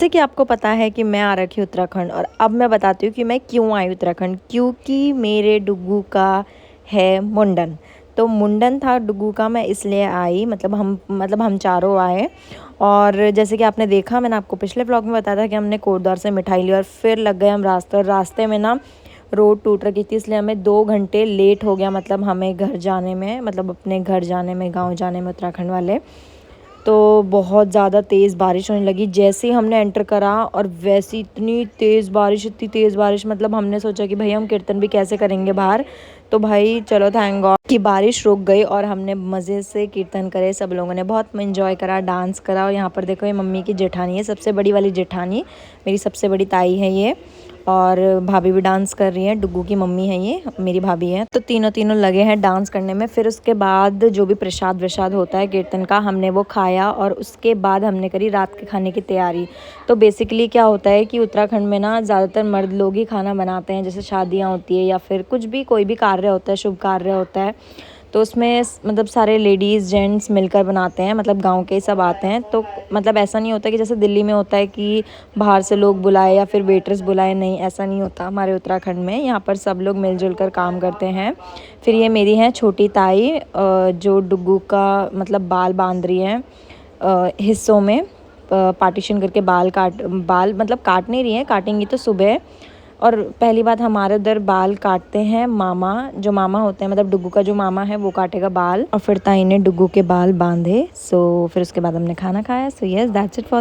जैसे कि आपको पता है कि मैं आ रखी हूँ उत्तराखंड, और अब मैं बताती हूँ कि मैं क्यों आई उत्तराखंड। क्योंकि मेरे डुग्गू का है मुंडन। तो मुंडन था डुग्गू का, मैं इसलिए आई। मतलब हम चारों आए। और जैसे कि आपने देखा, मैंने आपको पिछले व्लॉग में बताया था कि हमने कोटद्वार से मिठाई ली और फिर लग गए हम रास्ते। और रास्ते में ना रोड टूट रखी थी, इसलिए हमें 2 घंटे लेट हो गया। मतलब हमें घर जाने में, मतलब अपने घर जाने में, गाँव जाने में उत्तराखंड वाले। तो बहुत ज़्यादा तेज़ बारिश होने लगी जैसे ही हमने एंटर करा, और वैसी इतनी तेज़ बारिश, इतनी तेज़ बारिश, मतलब हमने सोचा कि भाई हम कीर्तन भी कैसे करेंगे बाहर। तो भाई चलो, थैंक गॉड कि बारिश रुक गई और हमने मज़े से कीर्तन करे। सब लोगों ने बहुत एंजॉय करा, डांस करा। और यहाँ पर देखो, ये मम्मी की जेठानी है, सबसे बड़ी वाली जेठानी, मेरी सबसे बड़ी ताई है ये। और भाभी भी डांस कर रही है, डुग्गू की मम्मी है ये, मेरी भाभी है। तो तीनों तीनों लगे हैं डांस करने में। फिर उसके बाद जो भी प्रसाद वसाद होता है कीर्तन का, हमने वो खाया। और उसके बाद हमने करी रात के खाने की तैयारी। तो बेसिकली क्या होता है कि उत्तराखंड में ना ज़्यादातर मर्द लोग ही खाना बनाते हैं, जैसे शादियाँ होती है या फिर कुछ भी, कोई भी कार्य होता है, शुभ कार्य होता है, तो उसमें मतलब सारे लेडीज़ जेंट्स मिलकर बनाते हैं। मतलब गांव के सब आते हैं। तो मतलब ऐसा नहीं होता कि जैसे दिल्ली में होता है कि बाहर से लोग बुलाए या फिर वेटर्स बुलाए, नहीं, ऐसा नहीं होता हमारे उत्तराखंड में। यहाँ पर सब लोग मिलजुल कर काम करते हैं। फिर ये मेरी है छोटी ताई, जो डुग्गू का मतलब बाल बांध रही है हिस्सों में, पार्टीशन करके बाल मतलब काट नहीं रही है, काटेंगी तो सुबह। और पहली बात, हमारे उधर बाल काटते हैं मामा, जो मामा होते हैं, मतलब डुग्गू का जो मामा है वो काटेगा बाल। और फिर ताई ने डुग्गू के बाल बांधे। फिर उसके बाद हमने खाना खाया। Yes, that's it for